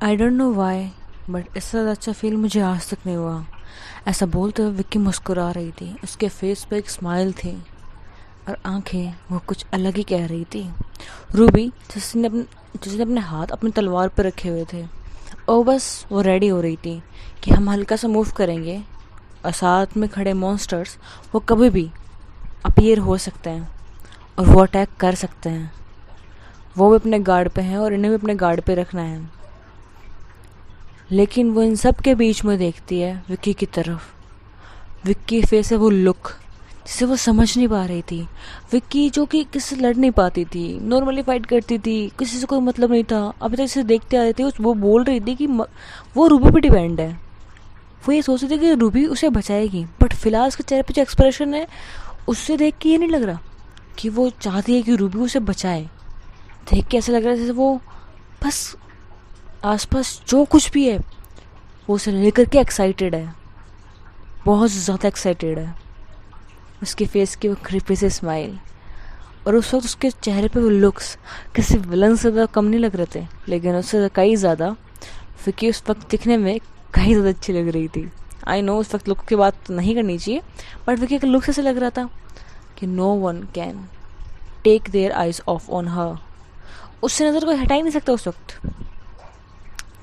I don't know why, but इससे ज़्यादा अच्छा फील मुझे आज तक नहीं हुआ। ऐसा बोलते हुए विक्की मुस्कुरा रही थी। उसके फेस पे एक स्माइल थी और आंखें वो कुछ अलग ही कह रही थी। रूबी जिसने अपने हाथ अपनी तलवार पर रखे हुए थे और बस वो रेडी हो रही थी कि हम हल्का सा मूव करेंगे और साथ में खड़े मॉन्स्टर्स वो कभी भी अपीयर हो सकते हैं और वो अटैक कर सकते हैं। वो भी अपने गार्ड पे हैं और इन्हें भी अपने गार्ड पे रखना है। लेकिन वो इन सब के बीच में देखती है विक्की की तरफ। विक्की फेस है वो लुक जिसे वो समझ नहीं पा रही थी। विक्की जो कि किसी से लड़ नहीं पाती थी, नॉर्मली फाइट करती थी, किसी से कोई मतलब नहीं था, अभी तक इसे देखते आ रहे थे। वो बोल रही थी कि वो रूबी पे डिपेंड है। वो ये सोच रही थी कि रूबी उसे बचाएगी, बट फिलहाल उसके चेहरे पे जो एक्सप्रेशन है उससे देख के ये नहीं लग रहा कि वो चाहती है कि रूबी उसे बचाए। देख के ऐसा लग रहा है जैसे वो बस आसपास जो कुछ भी है वो उसे लेकर के एक्साइटेड है, बहुत ज़्यादा एक्साइटेड है। उसके फेस की वो क्रीपी से स्माइल और उस वक्त उसके चेहरे पे वो लुक्स किसी विलन से ज़्यादा कम नहीं लग रहे थे, लेकिन उससे कई ज़्यादा विक्की उस वक्त दिखने में कहीं ज़्यादा अच्छी लग रही थी। आई नो उस वक्त लुक की बात नहीं करनी चाहिए, बट विक्की के लुक से लग रहा था कि no one can take their eyes off on her. उससे नज़र कोई हटा ही नहीं सकता उस वक्त।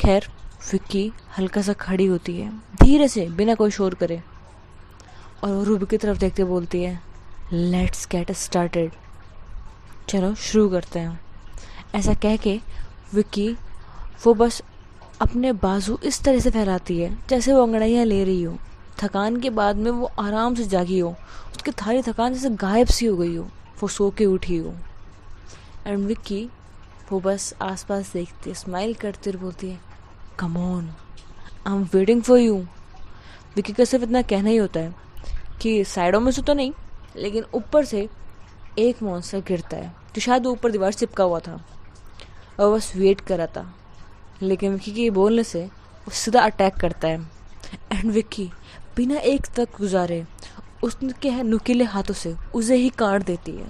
खैर, विक्की हल्का सा खड़ी होती है धीरे से बिना कोई शोर करे और वो रूबी की तरफ देखते बोलती है, लेट्स गेट स्टार्टेड। चलो शुरू करते हैं। ऐसा कह के विक्की वो बस अपने बाजू इस तरह से फैलाती है जैसे वो अंगड़ाइयाँ ले रही हो। थकान के बाद में वो आराम से जागी हो, उसकी सारी थकान जैसे गायब सी हो गई हो, वो सो के उठी हो। एंड विक्की वो बस आसपास देखती है, स्माइल करती और बोलती है, come on, I am waiting for you. Vicky का सिर्फ इतना कहना ही होता है कि साइडों में से तो नहीं, लेकिन ऊपर से एक मॉन्स्टर गिरता है जो शायद वो ऊपर दीवार से चिपका हुआ था और बस वेट कर रहा था। लेकिन विक्की के बोलने से वो सीधा अटैक करता है एंड विक्की बिना एक तक गुजारे उसके नुकीले हाथों से उसे ही काट देती है।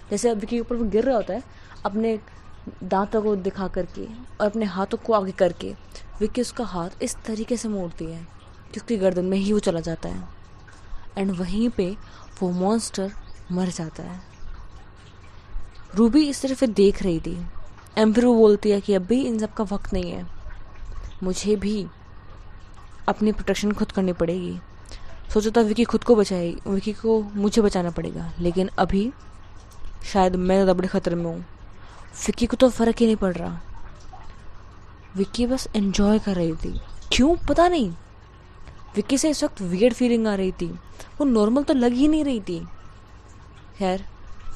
जैसे विक्की के ऊपर वो गिर रहा होता है, अपने दांतों को दिखा करके और अपने हाथों को आगे करके विक्की उसका हाथ इस तरीके से मोड़ती है कि उसकी गर्दन में ही वो चला जाता है एंड वहीं पे वो मॉन्स्टर मर जाता है। रूबी इस तरह फिर देख रही थी एंड फिर वो बोलती है कि अभी इन सब का वक्त नहीं है, मुझे भी अपनी प्रोटेक्शन खुद करनी पड़ेगी। सोचा था विक्की खुद को बचाएगी, विक्की को मुझे बचाना पड़ेगा, लेकिन अभी शायद मैं ज़्यादा बड़े खतरे में हूँ। विक्की को तो फ़र्क ही नहीं पड़ रहा। विक्की बस एंजॉय कर रही थी, क्यों पता नहीं। विक्की से इस वक्त वियर्ड फीलिंग आ रही थी, वो नॉर्मल तो लग ही नहीं रही थी। खैर,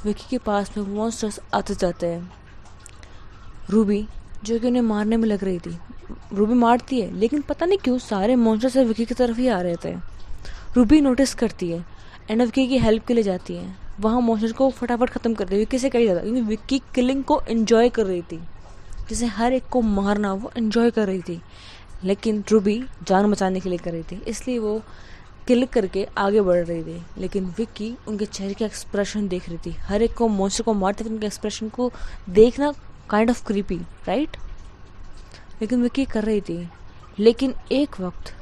विक्की के पास में मॉन्स्टर्स आते जाते हैं। रूबी जो कि उन्हें मारने में लग रही थी, रूबी मारती है, लेकिन पता नहीं क्यों सारे मॉन्स्टर्स विक्की की तरफ ही आ रहे थे। रूबी नोटिस करती है एंड विक्की की हेल्प के लिए जाती है, वहाँ मॉन्स्टर को फटाफट ख़त्म कर दे विक्की से कहीं ज़्यादा, क्योंकि विक्की किलिंग को एंजॉय कर रही थी, जैसे हर एक को मारना वो एंजॉय कर रही थी। लेकिन रूबी जान बचाने के लिए कर रही थी, इसलिए वो किल करके आगे बढ़ रही थी। लेकिन विक्की उनके चेहरे के एक्सप्रेशन देख रही थी, हर एक को मॉन्स्टर को मारते हुए उनके एक्सप्रेशन को देखना काइंड ऑफ क्रीपी, राइट। लेकिन विक्की कर रही थी। लेकिन एक वक्त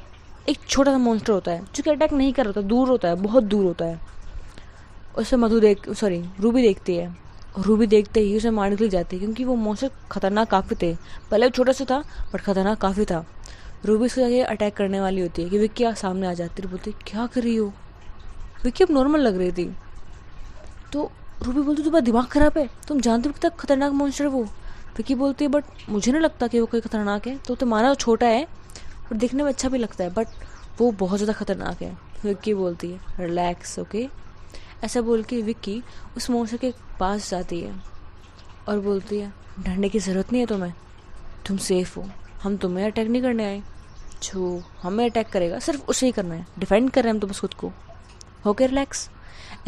एक छोटा सा मॉन्स्टर होता है जो कि अटैक नहीं कर रहा होता, दूर होता है, बहुत दूर होता है। उसे रूबी देखती है और रूबी देखते ही उसे मारने के लिए जाती है, क्योंकि वो मॉन्स्टर खतरनाक काफ़ी थे। पहले वो छोटा सा था बट खतरनाक काफ़ी था। रूबी उसके आगे अटैक करने वाली होती है कि विक्की सामने आ जाती है, बोलती क्या कर रही हो। विक्की अब नॉर्मल लग रही थी, तो रूबी बोलती तुम्हारा दिमाग खराब है, तुम जानते हो कितना खतरनाक मॉन्स्टर है वो। विक्की बोलती है बट मुझे नहीं लगता कि वो कोई खतरनाक है, तो तुम्हारा वो छोटा है और दिखने में अच्छा भी लगता है, बट वो बहुत ज़्यादा खतरनाक है। विक्की बोलती है रिलैक्स, ओके। ऐसा बोल के विक्की उस मॉन्स्टर के पास जाती है और बोलती है डरने की ज़रूरत नहीं है तुम्हें, तुम सेफ हो, हम तुम्हें अटैक नहीं करने आए, जो हमें अटैक करेगा सिर्फ उसे ही करना है, डिफेंड कर रहे हैं हम तो बस खुद को, ओके रिलैक्स।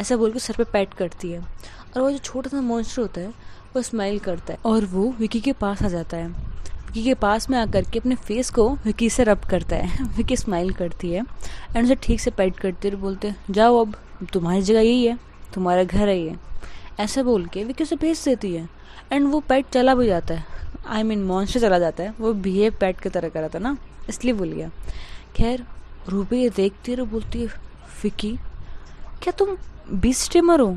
ऐसा बोल के सर पे पैट करती है और वो जो छोटा सा मॉन्स्टर होता है वो स्माइल करता है और वो विक्की के पास आ जाता है। विक्की के पास में आकर के अपने फेस को विक्की से रब करता है। विक्की स्माइल करती है एंड उसे ठीक से पैट करती है और बोलते हैं जाओ, अब तुम्हारी जगह यही है, तुम्हारा घर है ये। ऐसे बोल के विक्की उसे भेज देती है एंड वो पेट चला भी जाता है। आई मीन मॉन्स्टर चला जाता है, वो बिहेव पेट की तरह करा था ना, इसलिए भूल गया। खैर रूबी ये देखती है और बोलती है विक्की क्या तुम बीस्ट टेमर हो?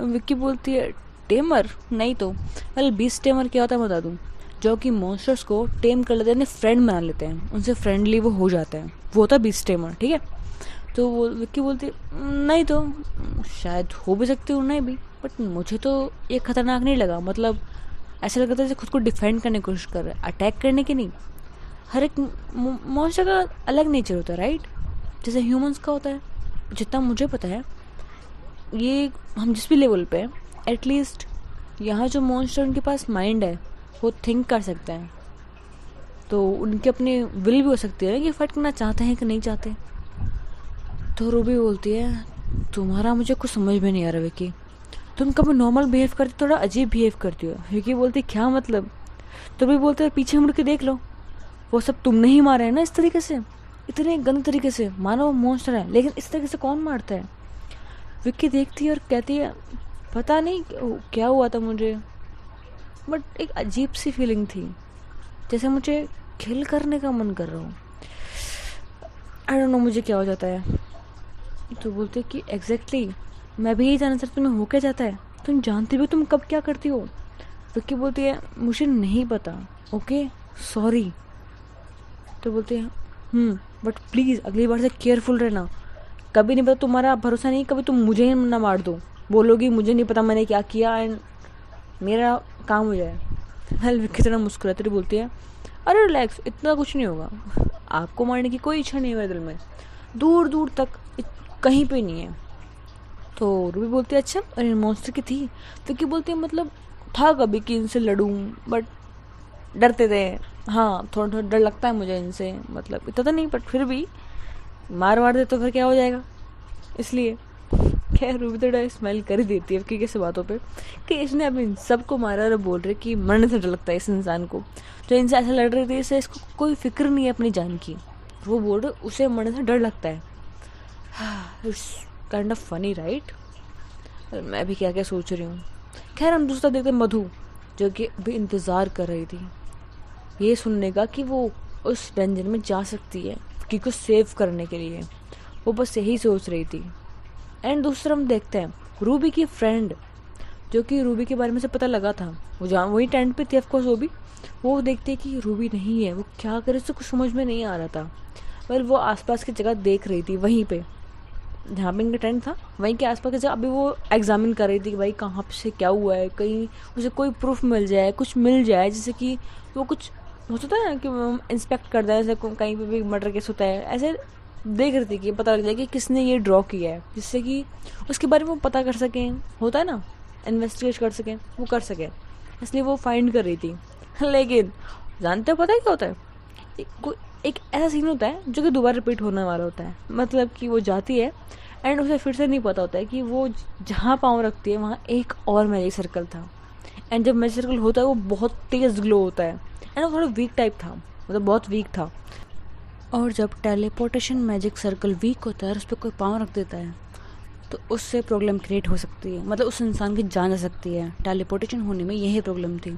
विक्की बोलती है टेमर नहीं तो। वेल बीस्ट टेमर क्या होता है बता दूँ, जो कि मॉन्स्टर्स को टेम कर लेते हैं, फ्रेंड बना लेते हैं, उनसे फ्रेंडली वो हो जाता है, वो होता है बीस्ट टेमर, ठीक है। तो वो विक्की बोलती है नहीं तो, शायद हो भी सकती हूँ नहीं भी, बट मुझे तो ये खतरनाक नहीं लगा। मतलब ऐसा लग रहा था जैसे खुद को डिफेंड करने की कोशिश कर रहा है, अटैक करने की नहीं। हर एक मॉन्स्टर का अलग नेचर होता है राइट, जैसे ह्यूमंस का होता है। जितना मुझे पता है ये हम जिस भी लेवल पे हैं, एटलीस्ट यहाँ जो मॉन्स्टर उनके पास माइंड है, वो थिंक कर सकते हैं, तो उनके अपने विल भी हो सकती है कि फाइट करना चाहते हैं कि नहीं चाहते। तो रूबी बोलती है तुम्हारा मुझे कुछ समझ में नहीं आ रहा विक्की, तुम कभी नॉर्मल बिहेव करती थोड़ा अजीब बिहेव करती हो। विक्की बोलती क्या मतलब? तो भी बोलते पीछे मुड़ के देख लो, वो सब तुमने ही मारा है ना इस तरीके से, इतने गंदे तरीके से। मानो वो मॉन्स्टर है लेकिन इस तरीके से कौन मारता है? विक्की देखती है और कहती है पता नहीं क्या हुआ था मुझे, बट एक अजीब सी फीलिंग थी, जैसे मुझे किल करने का मन कर रहा हो। आई डोंट नो मुझे क्या हो जाता है। तो बोलते कि एग्जैक्टली मैं भी यही जानना चाहती, तुम्हें हो क्या जाता है, तुम जानती भी तुम कब क्या करती हो? विक्की बोलती है मुझे नहीं पता, ओके सॉरी। तो बोलते हैं बट प्लीज़ अगली बार से केयरफुल रहना, कभी नहीं पता, तुम्हारा भरोसा नहीं कभी तुम मुझे ही ना मार दो, बोलोगी मुझे नहीं पता मैंने क्या किया एंड मेरा काम हो जाए। हल विक्की तरह मुस्कुराती बोलती है अरे रिलैक्स, इतना कुछ नहीं होगा, आपको मारने की कोई इच्छा नहीं है मेरे दिल में, दूर दूर तक कहीं पे नहीं है। तो रूबी बोलती है अच्छा अरे मॉन्स्टर की थी? विक्की बोलती है मतलब था कभी कि इनसे लड़ूं, बट डरते थे, हाँ थोड़ा थोड़ा डर लगता है मुझे इनसे, मतलब इतना तो नहीं बट फिर भी मार वार दे तो फिर क्या हो जाएगा, इसलिए। खैर रूबी थोड़ा स्माइल कर ही देती है विक्की की बातों पे कि इसने अब इन सबको मारा और बोल रहे कि मरने से डर लगता है इस इंसान को, जो इनसे ऐसा लड़ रही थी इससे इसको कोई फिक्र नहीं है अपनी जान की, वो बोल रहे उसे मरने से डर लगता है। It's kind of funny right, मैं भी क्या क्या सोच रही हूँ। खैर हम दूसरा देखते मधु, जो कि अभी इंतज़ार कर रही थी ये सुनने का कि वो उस डंजन में जा सकती है विक्की को सेव करने के लिए, वो बस यही सोच रही थी। एंड दूसरा हम देखते हैं रूबी की फ्रेंड, जो कि रूबी के बारे में से पता लगा था, वो जहाँ वही टेंट पे थी ऑफकोर्स वो देखती है कि रूबी नहीं है, वो क्या करे उससे कुछ समझ में नहीं आ रहा था। वेल वो आसपास की जगह देख रही थी, वहीं पे जहाँ पे इनका टेंट था वहीं के आसपास की जगह अभी वो एग्जामिन कर रही थी कि भाई कहाँ से क्या हुआ है, कहीं उसे कोई प्रूफ मिल जाए, कुछ मिल जाए, जैसे कि वो कुछ हो सकता है ना कि इंस्पेक्ट कर दे, जैसे कहीं पे भी मर्डर केस होता है, ऐसे देख रही थी कि पता लग जाए कि किसने ये ड्रॉ किया है, जिससे कि उसके बारे में वो पता कर सकें, होता है ना इन्वेस्टिगेट कर सकें, वो कर सकें, इसलिए वो फाइंड कर रही थी। लेकिन जानते हो पता है क्या होता है, एक ऐसा सीन होता है जो कि दोबारा रिपीट होने वाला होता है। मतलब कि वो जाती है एंड उसे फिर से नहीं पता होता है कि वो जहाँ पाँव रखती है वहाँ एक और मैजिक सर्कल था, एंड जब मैजिक सर्कल होता है वो बहुत तेज़ ग्लो होता है, एंड वो थोड़ा वीक टाइप था, मतलब बहुत वीक था। और जब टेलीपोर्टेशन मैजिक सर्कल वीक होता है और उस पर कोई पाँव रख देता है तो उससे प्रॉब्लम क्रिएट हो सकती है, मतलब उस इंसान की जान जा सकती है। टेलीपोर्टेशन होने में यही प्रॉब्लम थी,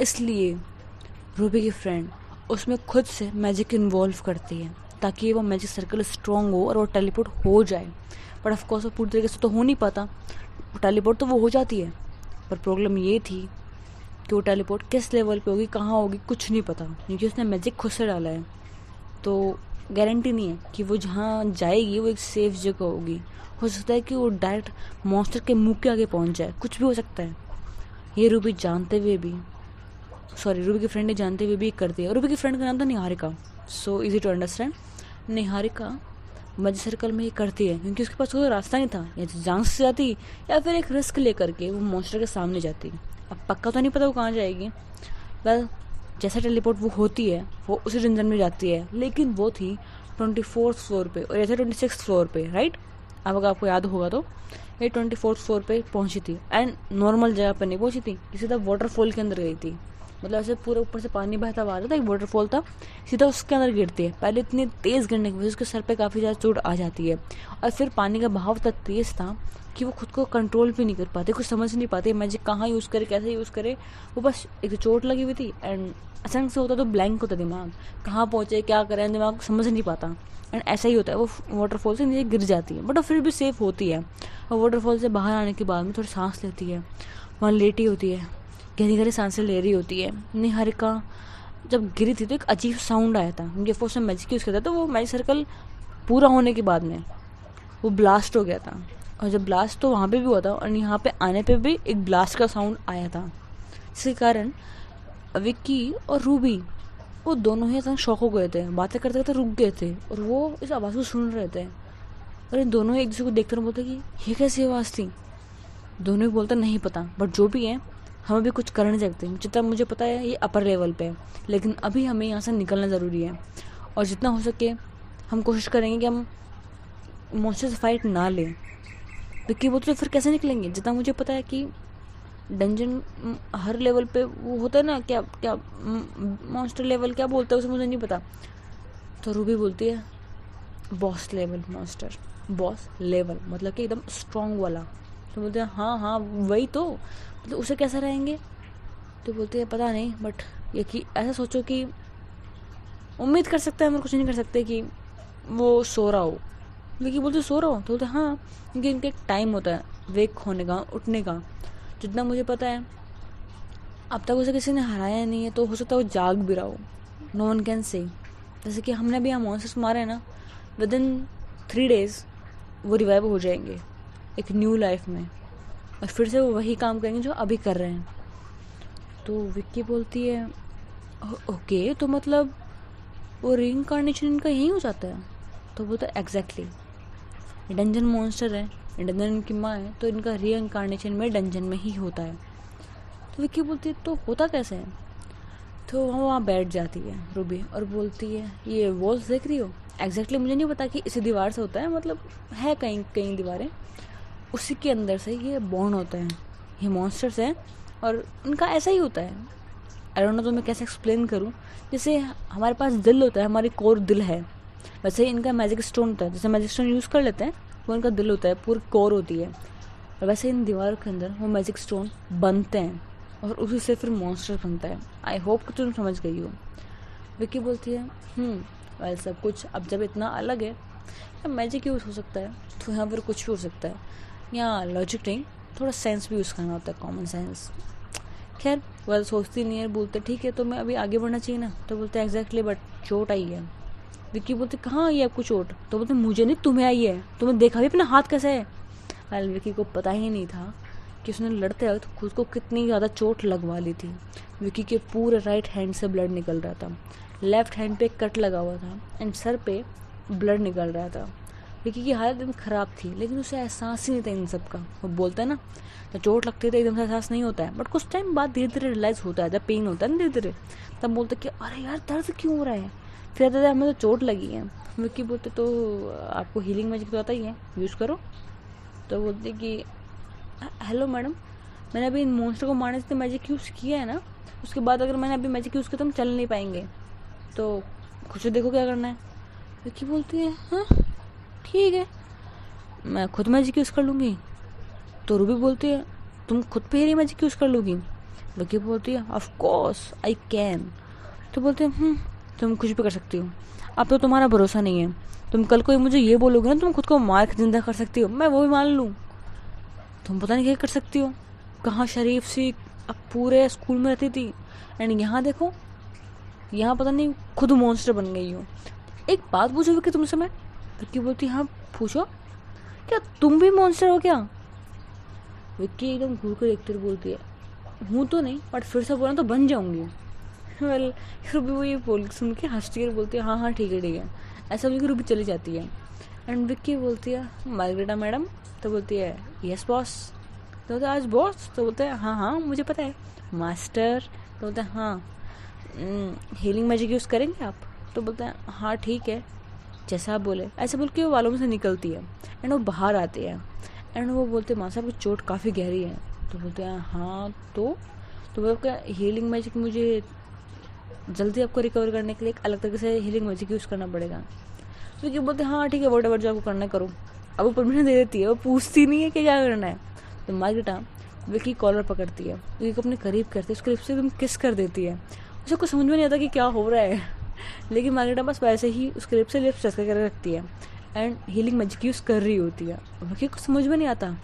इसलिए रूबी की फ्रेंड उसमें खुद से मैजिक इन्वॉल्व करती है ताकि वो मैजिक सर्कल स्ट्रॉन्ग हो और वो टेलीपोर्ट हो जाए। बट ऑफकोर्स वो पूरी तरीके से तो हो नहीं पाता, टेलीपोर्ट तो वो हो जाती है, पर प्रॉब्लम ये थी कि वो टेलीपोर्ट किस लेवल पे होगी, कहाँ होगी, कुछ नहीं पता, क्योंकि उसने मैजिक खुद से डाला है, तो गारंटी नहीं है कि वो जहाँ जाएगी वो एक सेफ जगह होगी। हो सकता है कि वो डायरेक्ट मॉन्स्टर के मुंह के आगे पहुँच जाए, कुछ भी हो सकता है। ये रूबी जानते हुए भी, सॉरी रूबी की फ्रेंड ने जानते हुए भी कर दिया। रूबी की फ्रेंड का नाम था Niharika, so easy to understand. Niharika magic circle में ये करती है क्योंकि उसके पास कोई रास्ता नहीं था, या तो जान से जाती या फिर एक रिस्क लेकर के वो मॉन्स्टर के सामने जाती। अब पक्का तो नहीं पता वो कहाँ जाएगी। वेल जैसा टेलीपोर्ट वो होती है वो उसी डंजन में जाती है, लेकिन वो थी 24th फ्लोर पे और ऐसे 26th फ्लोर पे, राइट। अब अगर आपको याद होगा तो ये 24th फ्लोर पे पहुंची थी, एंड नॉर्मल जगह पर नहीं पहुंची थी, सीधा वाटरफॉल के अंदर गई थी। मतलब ऐसे पूरे ऊपर से पानी बहता हुआ आ रहा था, एक वाटरफॉल था, सीधा उसके अंदर गिरती है। पहले इतनी तेज़ गिरने की वजह से उसके सर पे काफ़ी ज़्यादा चोट आ जाती है, और फिर पानी का बहाव इतना तेज़ था कि वो खुद को कंट्रोल भी नहीं कर पाते, कुछ समझ नहीं पाते मैजिक कहाँ यूज़ करे, कैसे यूज़ करे। वो बस एक तो चोट लगी हुई थी, एंड अचानक से होता तो ब्लैंक होता दिमाग, कहाँ पहुँचे क्या करें, दिमाग समझ नहीं पाता। एंड ऐसा ही होता है, वो वाटरफॉल से नीचे गिर जाती है, बट वो फिर भी सेफ होती है। और वाटरफॉल से बाहर आने के बाद में थोड़ी सांस लेती है, वहाँ लेटी होती है, गहरी गहरी सांसें ले रही होती है। निहारिका जब गिरी थी तो एक अजीब साउंड आया था, उनके फोर्स में मैजिक यूज़ करता, तो वो मैजिक सर्कल पूरा होने के बाद में वो ब्लास्ट हो गया था। और जब ब्लास्ट तो वहाँ पे भी हुआ था, और यहाँ पे आने पे भी एक ब्लास्ट का साउंड आया था, जिसके कारण विक्की और रूबी वो दोनों ही एकदम शॉक हो गए थे, बातें करते करते रुक गए थे, और वो इस आवाज़ को सुन रहे थे। और इन दोनों एक दूसरे को देखते रहे, बोलते कि ये कैसी आवाज़ थी। दोनों ही बोलते नहीं पता, बट जो भी है हम अभी कुछ कर नहीं सकते, जितना मुझे पता है ये अपर लेवल पे है, लेकिन अभी हमें यहाँ से निकलना ज़रूरी है, और जितना हो सके हम कोशिश करेंगे कि हम मॉन्स्टर से फाइट ना लें। विक्की बोलते तो फिर कैसे निकलेंगे, जितना मुझे पता है कि डंजन हर लेवल पे वो होता है ना, क्या क्या मॉन्स्टर लेवल क्या बोलते हैं उसे मुझे नहीं पता। तो रूबी बोलती है boss level monster, boss level मतलब कि एकदम स्ट्रॉन्ग वाला। तो बोलते हैं हाँ हाँ वही तो, मतलब उसे कैसा रहेंगे। तो बोलते हैं पता नहीं, बट ये कि ऐसा सोचो कि उम्मीद कर सकते हैं, हम कुछ नहीं कर सकते कि वो सो रहा हो। विकी बोलते सो रहा हो, तो बोलते हाँ, क्योंकि इनका एक टाइम होता है वेक होने का, उठने का। जितना मुझे पता है अब तक उसे किसी ने हराया नहीं है, तो हो सकता है वो जाग भी रहा हो, नो वन कैन से। जैसे कि हमने भी यहाँ मॉन्स्टर्स मारे हैं ना, विद इन 3 days वो रिवाइव हो जाएंगे एक न्यू लाइफ में, और फिर से वो वही काम करेंगे जो अभी कर रहे हैं। तो विक्की बोलती है ओके, तो मतलब वो रीइंकार्नेशन इनका यही हो जाता है। तो बोलता है एग्जैक्टली, डंजन मॉन्स्टर है, डंजन इनकी माँ है, तो इनका रीइंकार्नेशन में डंजन में ही होता है। तो विक्की बोलती है तो होता कैसे है। तो वहाँ बैठ जाती है रूबी और बोलती है ये वॉल्स देख रही हो, एग्जैक्टली मुझे नहीं पता कि इसी दीवार से होता है, मतलब है कहीं कहीं दीवारें, उसी के अंदर से ये बॉर्न होते हैं, ये मॉन्स्टर्स हैं, और इनका ऐसा ही होता है। आई डोंट नो तो मैं कैसे एक्सप्लेन करूँ। जैसे हमारे पास दिल होता है, हमारी कोर दिल है, वैसे ही इनका मैजिक स्टोन होता है, जैसे मैजिक स्टोन यूज़ कर लेते हैं वो इनका दिल होता है, पूरी कोर होती है, और वैसे इन दीवारों के अंदर वो मैजिक स्टोन बनते हैं, और उसी से फिर मॉन्स्टर बनता है। आई होप कि तुम समझ गई हो। विक्की बोलती है वेल सब कुछ अब जब इतना अलग है, मैजिक यूज़ हो सकता है, तो यहाँ पर कुछ भी हो सकता है, यहाँ लॉजिक नहीं, थोड़ा सेंस भी यूज़ करना होता है, कॉमन सेंस। खैर वेल सोचती नहीं है, बोलते ठीक है तो मैं अभी आगे बढ़ना चाहिए ना। तो बोलते हैं एग्जैक्टली, बट चोट आई है। विक्की बोलते कहाँ आई है आपको चोट। तो बोलते मुझे नहीं, तुम्हें आई है, तुम्हें देखा भी अपना हाथ कैसे है। वेल विक्की को पता ही नहीं था कि उसने लड़ते वक्त खुद को कितनी ज़्यादा चोट लगवा ली थी। विक्की के पूरे राइट हैंड से ब्लड निकल रहा था, लेफ्ट हैंड पे कट लगा हुआ था, एंड सर पे ब्लड निकल रहा था। विक्की की हालत एकदम ख़राब थी, लेकिन उसे एहसास ही नहीं था इन सब का। वो बोलता है ना, तो चोट लगती है तो एकदम से एहसास नहीं होता है, बट कुछ टाइम बाद धीरे धीरे रियलाइज़ होता है, जब पेन होता है ना धीरे धीरे, तब बोलते कि अरे यार दर्द क्यों हो रहा है, फिर दादा हमें तो चोट लगी है। विक्की बोलते तो आपको हीलिंग मैजिक तो आता ही है, यूज़ करो। तो बोलते कि हेलो मैडम, मैंने अभी इन मॉन्स्टर को मारने से मैजिक यूज़ किया है ना, उसके बाद अगर मैंने अभी मैजिक यूज़ किया तो हम चल नहीं पाएंगे, तो खुद से देखो क्या करना है। विक्की बोलती है हाँ ठीक है, मैं खुद मैजिक यूज़ कर लूँगी। तो रूबी बोलती है तुम खुद पे ही मैजिक यूज़ कर लोगी। विक्की बोलती है ऑफ कोर्स आई कैन। तो बोलते हैं तुम कुछ भी कर सकती हो, अब तो तुम्हारा भरोसा नहीं है, तुम कल को मुझे ये बोलोगे ना तुम खुद को मार के जिंदा कर सकती हो, मैं वो भी मान लूँ। तुम पता नहीं क्या कर सकती हो, कहाँ शरीफ सी अब पूरे स्कूल में रहती थी, एंड यहाँ देखो, यहाँ पता नहीं खुद मॉन्स्टर बन गई हो। एक बात पूछो विक्की तुमसे मैं। विक्की बोलती हाँ पूछो, क्या तुम भी मॉन्स्टर हो क्या। विक्की एकदम घूर कर देखते हुए बोलती है हूँ तो नहीं, बट फिर से बोला तो बन जाऊंगी। वेल रूबी वो ये बोल सुन के हंसती है, बोलती है हाँ हाँ ठीक है ठीक है, ऐसा बोल के रूबी चली जाती है। एंड विक्की बोलती है मार्गरेटा मैडम। तो बोलती है यस बॉस। तो बोलते आज बॉस। तो बोलते हैं हाँ हाँ मुझे पता है मास्टर। तो बोलते हैं हाँ हीलिंग मैजिक यूज़ करेंगे आप। तो बोलते हैं हाँ ठीक है जैसा आप बोले। ऐसे बोल के वो वालों में से निकलती है, एंड वो बाहर आते हैं, एंड वो बोलते माँ साहब की चोट काफ़ी गहरी है। तो बोलते हैं हाँ तो तो वो आपका हीलिंग मैजिक मुझे जल्दी आपको रिकवर करने के लिए एक अलग तरीके से हीलिंग मैजिक यूज़ करना पड़ेगा। तो क्या बोलते हैं हाँ ठीक है वॉट एवर जो आपको करना है करो। अब वो परमिशन दे देती है, वो पूछती नहीं है कि क्या करना है। तो मार्गरेटा विकी कॉलर पकड़ती है, विकी को अपने करीब करती है, उसके लिप्स से एकदम किस कर देती है। उसे कुछ समझ में नहीं आता कि क्या हो रहा है लेकिन मार्गरेटा बस वैसे ही उसके लिप्स से लिप्स टच कर रखती है एंड हीलिंग मैजिक यूज़ कर रही होती है। विकी को समझ में नहीं आता,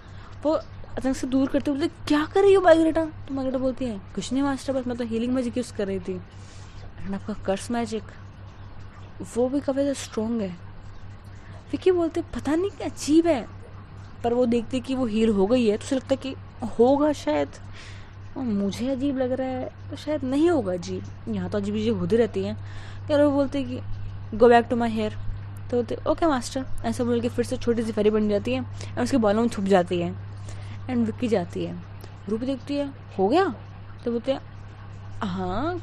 वो अचानक से दूर करते बोलते क्या कर रही हो मार्गरेटा। तो मार्गरेटा बोलती है कुछ नहीं मास्टर, बस मैं तो हीलिंग मैजिक यूज़ कर रही थी। एंड आपका कर्स मैजिक वो भी काफ़ी ज़्यादा स्ट्रॉन्ग है। विकी बोलते पता नहीं क्या अजीब है, पर वो देखते कि वो हील हो गई है तो उसे लगता है कि होगा शायद, और मुझे अजीब लग रहा है तो शायद नहीं होगा अजीब, यहाँ तो अजीब चीज़ें होती रहती हैं। यार वो बोलते कि go back to my hair. तो बोलते ओके मास्टर, ऐसा बोल के फिर से छोटी सी फरी बन जाती है और उसके बालों में छुप जाती है। एंड विक्की जाती है, रूपी देखती है हो गया। तो बोलते हैं हाँ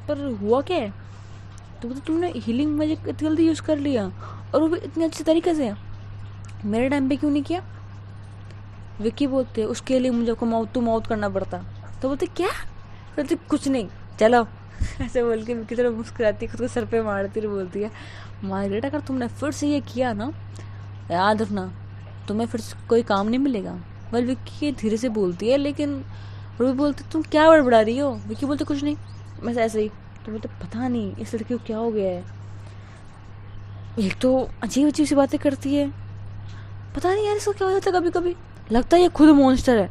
पर हुआ क्या है। तो बोलते तुमने हीलिंग मैजिक इतनी जल्दी यूज़ कर लिया और वो भी इतने अच्छे तरीके से, मेरे टाइम पे क्यों नहीं किया। विक्की बोलते उसके लिए मुझे आपको माउथ टू माउथ करना पड़ता। तो बोलते क्या। बोलते कुछ नहीं चलो ऐसे बोल के विक्की तरफ मुस्कुराती खुद को सर पे मारती और बोलती है मार्गरेट अगर तुमने फिर से ये किया ना याद रखना तुम्हें फिर से कोई काम नहीं मिलेगा। वेल विक्की धीरे से बोलती है, लेकिन रूबी बोलती तुम क्या बड़बड़ा रही हो। विक्की बोलते कुछ नहीं बस ऐसे ही। तो बोलते पता नहीं इस लड़की को क्या हो गया है, एक तो अजीब अजीब सी बातें करती है, पता नहीं यार इसको क्या हो जाता है कभी कभी, लगता है ये खुद मॉन्स्टर है।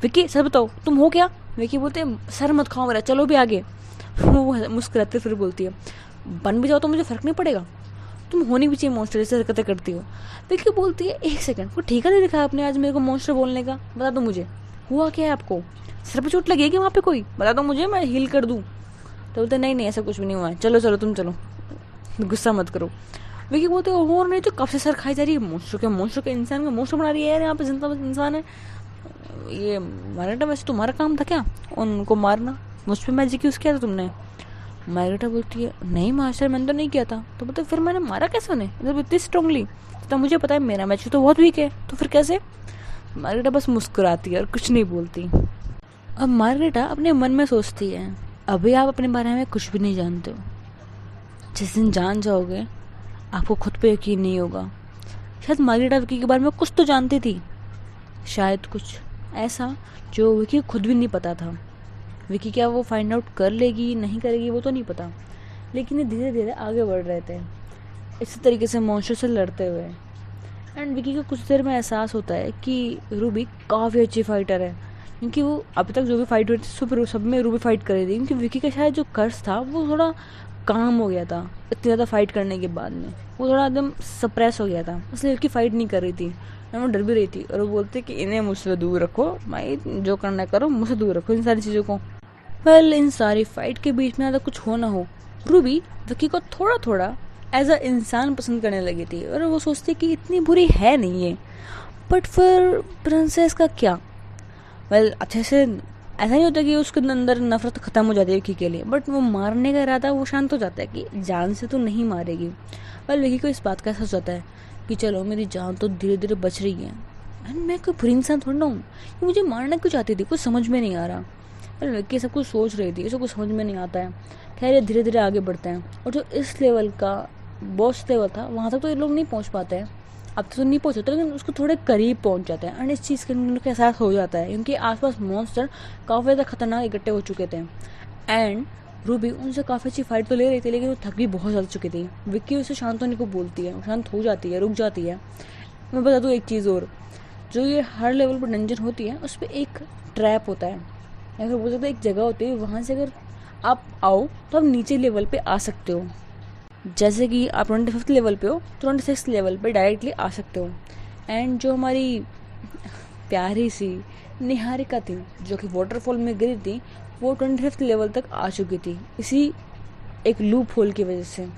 विक्की सर बताओ तुम हो क्या। विक्की बोलते सर मत खाओ मेरा, चलो भी आगे। वो मुस्कुराते फिर बोलती है बन भी जाओ तो मुझे फर्क नहीं पड़ेगा, तुम होनी भी चाहिए मॉन्स्टर जैसे हरकतें करती हो। विक्की बोलती है एक सेकंड वो ठीका नहीं दिखा आपने आज मेरे को मॉन्स्टर बोलने का, बता दो मुझे हुआ क्या है आपको, सर पे चोट लगेगी वहाँ पे कोई, बता दो मुझे मैं हील कर दूँ। तो बोलते नहीं नहीं ऐसा कुछ भी नहीं हुआ है, चलो चलो तुम चलो गुस्सा मत करो। विक्की बोलते हो नहीं तो कब से सर खाई जा रही है, मॉन्स्टर के इंसान का मॉन्स्टर बना रही है यार, यहाँ पे जिंदा इंसान है ये मार्गरेटा, वैसे तुम्हारा काम था क्या उनको मारना, मुझ पर मैजिक यूज़ किया था तुमने। मार्गरेटा बोलती है नहीं मास्टर मैंने तो नहीं किया था। तो बोलते फिर मैंने मारा कैसे उन्हें मतलब इतनी स्ट्रांगली, तो मुझे पता है मेरा मैजिक तो बहुत वीक है तो फिर कैसे। मार्गरेटा बस मुस्कुराती है और कुछ नहीं बोलती। अब मार्गरेटा अपने मन में सोचती है अभी आप अपने बारे में कुछ भी नहीं जानते हो, जिस दिन जान जाओगे आपको खुद पे यकीन नहीं होगा। शायद मार्गरेटा विक्की के बारे में कुछ तो जानती थी, शायद कुछ ऐसा जो विक्की खुद भी नहीं पता था। विक्की क्या वो फाइंड आउट कर लेगी नहीं करेगी वो तो नहीं पता, लेकिन ये धीरे धीरे आगे बढ़ रहे थे इसी तरीके से मॉन्स्टर से लड़ते हुए। एंड विक्की को कुछ देर में एहसास होता है कि रूबी काफ़ी अच्छी फाइटर है, क्योंकि वो अभी तक जो भी फाइट हुई थी सब में रूबी फाइट कर रही थी, क्योंकि विक्की का शायद जो कर्ज था वो थोड़ा काम हो गया था इतनी ज़्यादा फाइट करने के बाद में, वो थोड़ा एकदम सप्रेस हो गया था, इसलिए विक्की फाइट नहीं कर रही थी और वो डर भी रही थी। और वो बोलते कि इन्हें मुझसे दूर रखो, भाई जो करना करो मुझसे दूर रखो इन सारी चीज़ों को। वेल इन सारी फाइट के बीच में ज़्यादा कुछ हो ना हो रूबी विक्की को थोड़ा थोड़ा एज अ इंसान पसंद करने लगी थी और वो सोचती कि इतनी बुरी है नहीं है। बट फिर प्रिंसेस का क्या। वेल अच्छे से ऐसा नहीं होता कि उसके अंदर नफरत ख़त्म हो जाती है विक्की के लिए, बट वो मारने का इरादा वो शांत हो जाता है कि जान से तो नहीं मारेगी। वेल विक्की को इस बात का एहसास होता है कि चलो मेरी जान तो धीरे धीरे बच रही है एंड मैं कोई बुरी इंसान थोड़ा ना हूँ, मुझे मारना क्यों चाहती थी कुछ समझ में नहीं आ रहा। वेल विक्की सब कुछ सोच रही थी, इसको कुछ समझ में नहीं आता है। खैर ये धीरे धीरे आगे बढ़ते हैं और जो इस लेवल का बॉस लेवल था वहाँ तक तो ये लोग नहीं पहुँच पाते हैं, अब तो नहीं पहुँच सकते लेकिन उसको थोड़े करीब पहुँच जाते हैं एंड इस चीज़ के उनका एहसास हो जाता है क्योंकि आसपास मॉन्स्टर काफ़ी ज़्यादा खतरनाक इकट्ठे हो चुके थे। एंड रूबी उनसे काफ़ी अच्छी फाइट तो ले रही थी लेकिन वो थक भी बहुत ज़्यादा चुकी थी। विक्की उसे शांत होने को बोलती है, शांत हो जाती है, रुक जाती है। मैं बता दूँ एक चीज़ और, जो ये हर लेवल पर डंजन होती है उस पर एक ट्रैप होता है या फिर बोल सकते एक जगह होती है, वहाँ से अगर आप आओ तो आप नीचे लेवल पे आ सकते हो। जैसे कि आप 25th लेवल पे हो तो 26th लेवल पे डायरेक्टली आ सकते हो। एंड जो हमारी प्यारी सी निहारिका थी जो कि वाटरफॉल में गिरी थी वो 25th लेवल तक आ चुकी थी इसी एक लूप होल की वजह से।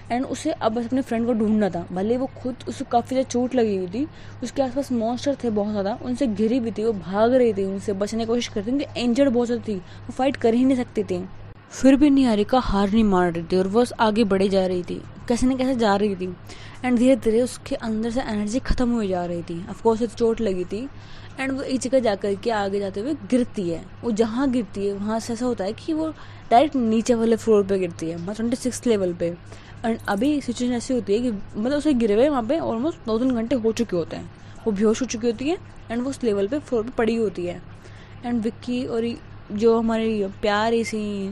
एंड उसे अब बस अपने फ्रेंड को ढूंढना था, भले वो खुद उसे काफ़ी ज़्यादा चोट लगी हुई थी, उसके आसपास मॉन्स्टर थे बहुत ज़्यादा, उनसे घिरी भी थी, वो भाग रही थी, उनसे बचने की कोशिश करती थी क्योंकि इंजर्ड बहुत ज़्यादा थी, वो फाइट कर ही नहीं सकती थी। फिर भी निहारिका हार नहीं मान रही थी और वो आगे बढ़े जा रही थी कैसे न कैसे जा रही थी एंड धीरे धीरे उसके अंदर से एनर्जी ख़त्म हो जा रही थी। ऑफकोर्स उसे चोट लगी थी एंड वो एक जगह जाकर के आगे जाते हुए गिरती है। वो जहाँ गिरती है वहाँ से ऐसा होता है कि वो डायरेक्ट नीचे वाले फ्लोर पे गिरती है, मतलब 26 लेवल पे। एंड अभी सिचुएशन ऐसी होती है कि मतलब उसे गिरे हुए वहाँ पे ऑलमोस्ट 2-3 घंटे हो चुके होते हैं, वो बेहोश हो चुकी होती है एंड वो उस लेवल पे फ्लोर पे पड़ी होती है। एंड विक्की और जो हमारी प्यारी सी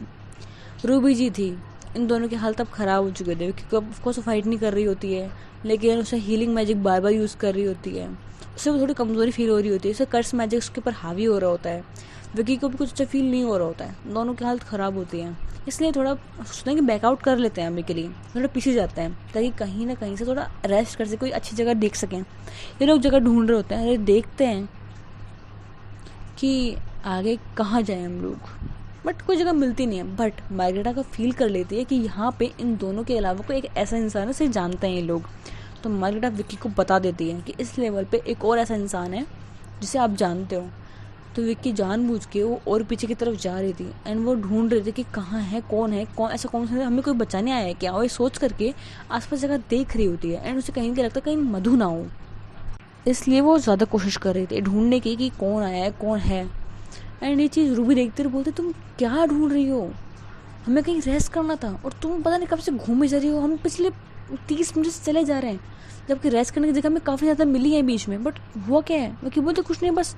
रूबी जी थी, इन दोनों की हालत अब ख़राब हो चुके थे। विक्की को ऑफकोर्स फाइट नहीं कर रही होती है, लेकिन उसे हीलिंग मैजिक बार बार यूज़ कर रही होती है। उससे वो थोड़ी कमज़ोरी फील हो रही होती है, उसे कर्स मैजिक उसके ऊपर हावी हो रहा होता है। विक्की को भी कुछ अच्छा फील नहीं हो रहा होता है, दोनों की हालत ख़राब होती है। इसलिए थोड़ा सोचते हैं कि बैकआउट कर लेते हैं अभी के लिए, थोड़ा पीछे जाते हैं ताकि कहीं ना कहीं से थोड़ा रेस्ट कर सके, कोई अच्छी जगह देख सकें। ये लोग जगह ढूंढ रहे होते हैं, अरे देखते हैं कि आगे कहाँ जाए हम लोग, बट कोई जगह मिलती नहीं है। बट मार्गरेटा का फील कर लेती है कि यहाँ पे इन दोनों के अलावा कोई एक ऐसा इंसान है जिसे जानते हैं ये लोग। तो मार्गरेटा विक्की को बता देती है कि इस लेवल पे एक और ऐसा इंसान है जिसे आप जानते हो। तो विक्की जानबूझ के वो और पीछे की तरफ जा रही थी एंड वो ढूंढ रही थी कि कहाँ है, कौन ऐसा कौन सा हमें कोई बचाने आया है क्या। और ये सोच करके आसपास जगह देख रही होती है एंड उसे कहीं क्या लगता है कहीं मधु ना हो, इसलिए वो ज़्यादा कोशिश कर रही थी ढूंढने की कि कौन आया है, कौन है। एंड ये चीज़ रूबी देखते हुए बोलते तुम क्या ढूंढ रही हो, हमें कहीं रेस्ट करना था और तुम पता नहीं कब से घूमे जा रही हो। हम पिछले 30 मिनट से चले जा रहे हैं, जबकि रेस्ट करने की जगह हमें काफ़ी ज़्यादा मिली है बीच में, बट हुआ क्या है। विक्की बोलते कुछ नहीं, बस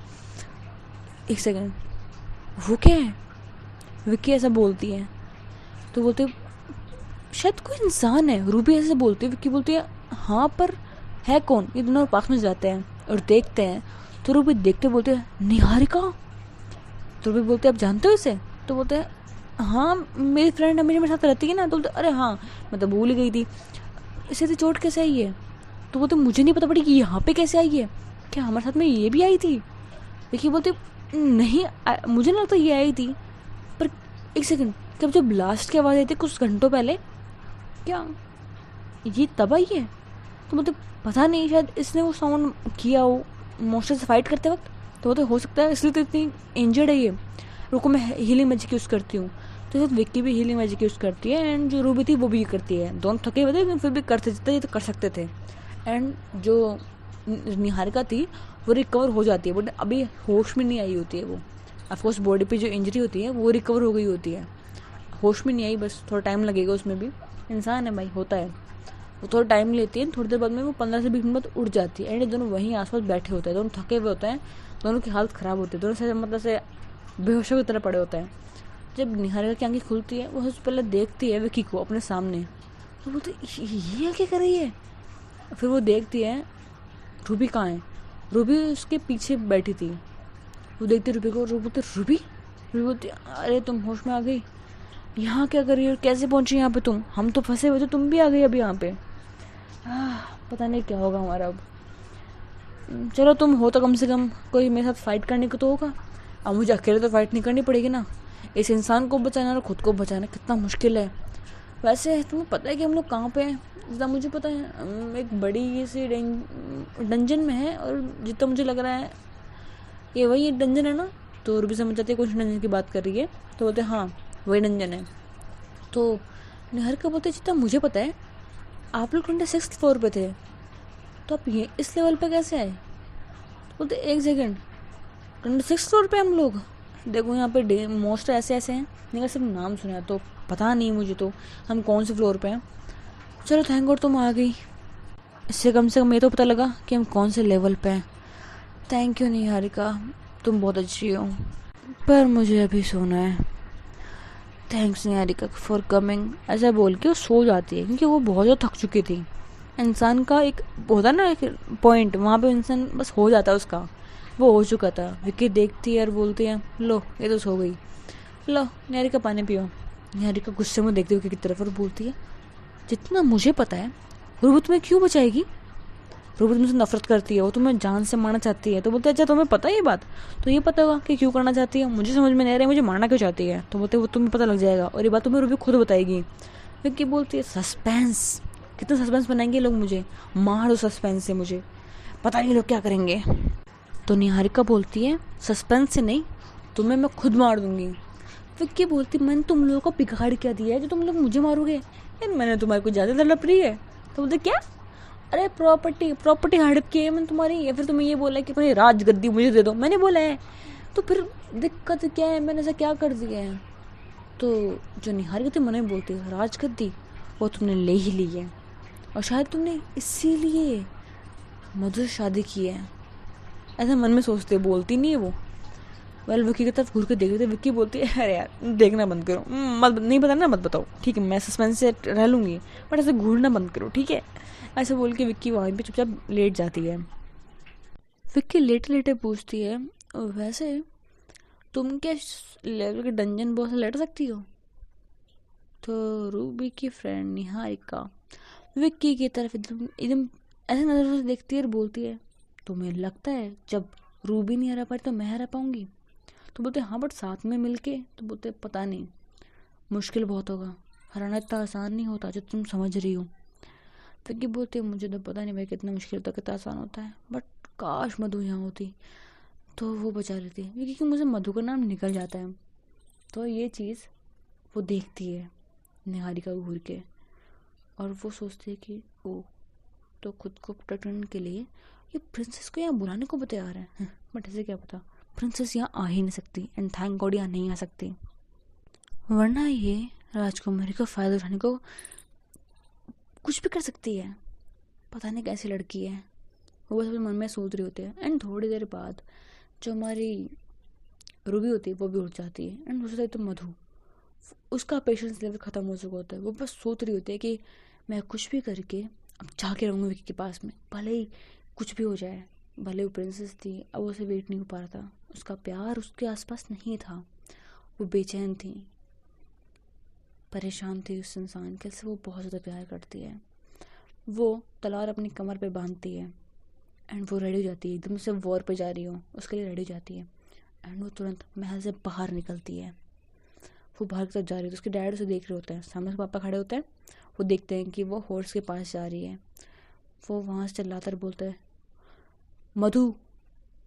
एक सेकेंड, वो क्या है। विक्की ऐसा बोलती है तो बोलते शायद कोई इंसान है। रूबी ऐसे बोलती है, विक्की बोलती है हाँ पर है कौन। ये दोनों पास में जाते हैं और देखते हैं तो रूबी देखते बोलते हैं निहारिका। तो रूबी बोलते आप जानते हो इसे। तो बोलते हैं हाँ मेरी फ्रेंड हमेशा मेरे साथ रहती है ना। तो बोलते अरे हाँ मैं तो भूल ही गई थी, इसे तो चोट कैसे आई है। तो बोलते मुझे नहीं पता पड़ी कि यहाँ पे कैसे आई है, क्या हमारे साथ में ये भी आई थी। देखिए बोलते नहीं मुझे नहीं लगता ये आई थी, पर एक सेकंड जब जो ब्लास्ट की आवाज़ आई थी कुछ घंटों पहले, क्या ये तब आई है। तो बोलते पता नहीं शायद इसने वो साउंड किया हो मॉन्स्टर से फाइट करते वक्त। तो बोलते हो सकता है इसलिए तो इतनी इंजर्ड है ये, रुको मैं हीलिंग मैजिक यूज़ करती हूँ। तो शायद विक्की भी हीलिंग मैजिक यूज़ करती है एंड जो रूबी थी वो भी करती है। दोनों थके हुए थे लेकिन फिर भी करते जितना ये तो कर सकते थे। एंड जो निहारिका थी वो रिकवर हो जाती है, बट अभी होश में नहीं आई होती है वो। ऑफकोर्स बॉडी पे जो इंजरी होती है वो रिकवर हो गई होती है, होश में नहीं आई, बस थोड़ा टाइम लगेगा उसमें भी, इंसान है भाई होता है, वो थोड़ा टाइम लेती है। थोड़ी देर बाद में वो 15 से 20 मिनट बाद उठ जाती है एंड दोनों वहीं आसपास बैठे होते हैं। दोनों थके हुए होते हैं, दोनों की हालत ख़राब होती है, दोनों से मतलब से बेहोशों की तरह पड़े होते हैं। जब निहारिका की आंखें खुलती है वो सबसे पहले देखती है विक्की को अपने सामने। तो बोलती ये क्या कर रही है। फिर वो देखती है रूबी कहाँ है। रूबी उसके पीछे बैठी थी, वो देखती रूबी को। रूबी बोलती रूबी बोलती अरे तुम होश में आ गई, यहाँ क्या कर रही हो, कैसे पहुंची यहाँ पे तुम, हम तो फंसे हुए थे, तुम भी आ गई अभी यहाँ पे। पता नहीं क्या होगा हमारा अब। चलो तुम हो तो कम से कम कोई मेरे साथ फाइट करने को तो होगा। अब मुझे अकेले तो फाइट नहीं करनी पड़ेगी ना, इस इंसान को बचाना और खुद को बचाना कितना मुश्किल है। वैसे तुम्हें पता है कि हम लोग कहाँ पे हैं। जितना मुझे पता है एक बड़ी सी डंजन में है, और जितना मुझे लग रहा है ये वही डंजन है ना। तो रूबी समझ जाती है कुछ डंजन की बात कर रही है। तो बोलते हाँ वही डंजन है। तो निहारिका बोलते जितना मुझे पता है आप लोग 26 फ्लोर पे थे, तो आप ये इस लेवल पे कैसे आए। तो बोलते एक सेकेंड 26 फ्लोर पे हम लोग, देखो यहाँ पे मोस्ट ऐसे ऐसे हैं, मैंने सिर्फ नाम सुना तो पता नहीं मुझे तो हम कौन से फ्लोर पे हैं। चलो थैंक गॉड तुम आ गई, इससे कम से कम ये तो पता लगा कि हम कौन से लेवल पे हैं। थैंक यू निहारिका, तुम बहुत अच्छी हो, पर मुझे अभी सोना है। Thanks Niharika for coming. ऐसा बोल के वो सो जाती है क्योंकि वो बहुत ज़्यादा थक चुकी थी। इंसान का एक होता ना एक पॉइंट, वहाँ पे इंसान बस हो जाता है उसका, वो हो चुका था। विक्की देखती है और बोलती है लो ये तो सो गई, लो निहारिका पानी पियो। निहारिका गुस्से में देखती है विक्की की तरफ और बोलती है जितना मुझे पता है रूबी तुम्हें क्यों बचाएगी, रूबी तुमसे नफरत करती है, वो तुम्हें जान से मारना चाहती है। तो बोलते अच्छा तुम्हें पता है ये बात, तो ये पता होगा कि क्यों करना चाहती है, मुझे समझ में नहीं आ रहा है मुझे मारना क्यों चाहती है। तो बोलते वो तुम्हें पता लग जाएगा और ये बात तुम्हें रूबी खुद बताएगी। विक्की बोलती है सस्पेंस, कितना सस्पेंस बनाएंगे लोग, मुझे मार दो सस्पेंस से, मुझे पता नहीं लोग क्या करेंगे। तो निहारिका बोलती है सस्पेंस से नहीं, तुम्हें मैं खुद मार दूंगी। विक्की बोलती मैंने तुम लोगों को बिगाड़ क्या दिया है जो तुम लोग मुझे मारोगे, यार मैंने तुम्हारी कोई ज़्यादा तड़प रही है? तो बोलते क्या? अरे प्रॉपर्टी प्रॉपर्टी हड़प की है मैंने तुम्हारी, या फिर तुम्हें ये बोला है कि भाई राजगद्दी मुझे दे दो, मैंने बोला है। तो फिर दिक्कत क्या है, मैंने ऐसा क्या कर दिया है? तो जो निहारिका थी मन में बोलती है, राजगद्दी वो तुमने ले ही ली है, और शायद तुमने इसीलिए मधु से शादी की है, ऐसा मन में सोचते, बोलती नहीं है वो। वेल विक्की की तरफ घूर के देख रहे थे। विक्की बोलती है, अरे यार देखना बंद करो, मत, नहीं बताना मत बताओ, ठीक है मैं सस्पेंस से रह लूँगी, बट ऐसे घूरना बंद करो, ठीक है। ऐसे बोल के विक्की वहीं पे चुपचाप लेट जाती है। विक्की लेटे लेटे पूछती है, वैसे तुम क्या लेवल के डंजन बॉस से लड़ सकती हो? तो रूबी की फ्रेंड निहारिका विक्की की तरफ एकदम एकदम ऐसे नजरों से देखती है और बोलती है, तुम्हें लगता है जब रूबी नहीं हरा पाई तो मैं हरा पाऊंगी? तो बोलते हाँ बट साथ में मिलके। तो बोलते पता नहीं, मुश्किल बहुत होगा, हराना इतना आसान नहीं होता जो तुम समझ रही हो। विक्की बोलती है मुझे तो पता नहीं भाई कितना मुश्किल होता है, कितना आसान होता है, बट काश मधु यहाँ होती तो वो बचा लेती। क्योंकि मुझे मधु का नाम निकल जाता है। तो ये चीज़ वो देखती है निहारिका को घूर के, और वो सोचती है कि ओ, तो खुद को प्रोटेक्ट करने के लिए ये प्रिंसेस को यहाँ बुलाने को बता आ रहा है, बट ऐसे क्या पता प्रिंसेस यहाँ आ ही नहीं सकती, एंड थैंक गॉड यहाँ नहीं आ सकती, वरना ये राजकुमारी को फ़ायदा उठाने को कुछ भी कर सकती है। पता नहीं कैसी लड़की है, वो बस मन में सोच रही होती है। एंड थोड़ी देर बाद जो हमारी रूबी होती है वो भी उठ जाती है, एंड दूसरी साइड तो मधु, उसका पेशेंस लेवल ख़त्म हो चुका होता है। वो बस सोच रही होती है कि मैं कुछ भी करके अब जाके रहूँगी विक्की के पास में, भले ही कुछ भी हो जाए। भले वो प्रिंसेस थी, अब उसे वेट नहीं हो पा रहा था, उसका प्यार उसके आसपास नहीं था, वो बेचैन थी, परेशान थी उस इंसान के से वो बहुत ज़्यादा प्यार करती है। वो तलवार अपनी कमर पे बांधती है, एंड वो रेडी हो जाती है, एकदम से वॉर पे जा रही हो उसके लिए रेडी हो जाती है। एंड वो तुरंत महल से बाहर निकलती है। वो बाहर की तरफ जा रही है तो उसके डैड उसे देख रहे होते हैं, सामने उसके पापा खड़े होते हैं। वो देखते हैं कि वो हॉर्स के पास जा रही है। वो वहाँ से चिल्लाकर बोलते हैं, मधु।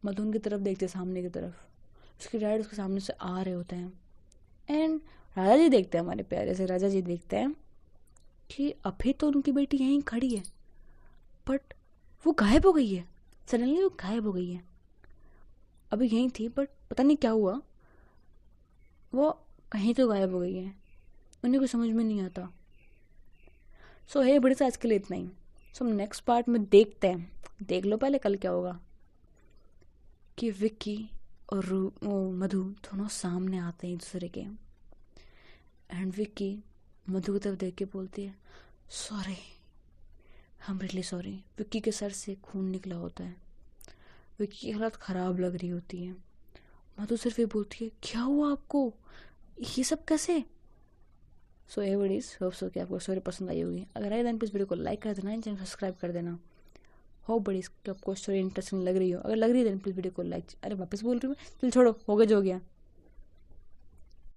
मधु उनकी तरफ देखते हैं, सामने की तरफ। उसके डैड उसके सामने से आ रहे होते हैं, एंड राजा जी देखते हैं, हमारे प्यारे से राजा जी देखते हैं कि अभी तो उनकी बेटी यहीं खड़ी है, बट वो गायब हो गई है। सडनली वो गायब हो गई है। अभी यहीं थी बट पता नहीं क्या हुआ, वो कहीं तो गायब हो गई है, उन्हें कुछ समझ में नहीं आता। सो है बड़े से आज के लिए इतना ही। सो हम नेक्स्ट पार्ट में देखते हैं, देख लो पहले कल क्या होगा, कि विक्की और मधु दोनों सामने आते हैं एक दूसरे के। एंड विक्की मधु की तरफ देख के बोलती है, सॉरी, हम रियली सॉरी। विक्की के सर से खून निकला होता है, विक्की की हालत ख़राब लग रही होती है। मधु सिर्फ ये बोलती है, क्या हुआ आपको, ये सब कैसे? सो एवरीबॉडीज होप सो कि आपको स्टोरी पसंद आई होगी। अगर आए देन प्लीज़ वीडियो को लाइक कर देना, चैनल सब्सक्राइब कर देना। होप बड़ीज कि आपको स्टोरी इंटरेस्टिंग लग रही हो। अगर लग रही है देन प्लीज़ वीडियो को लाइक, अरे वापस बोल रही हूँ मैं, चल छोड़ो, हो गया जो हो गया।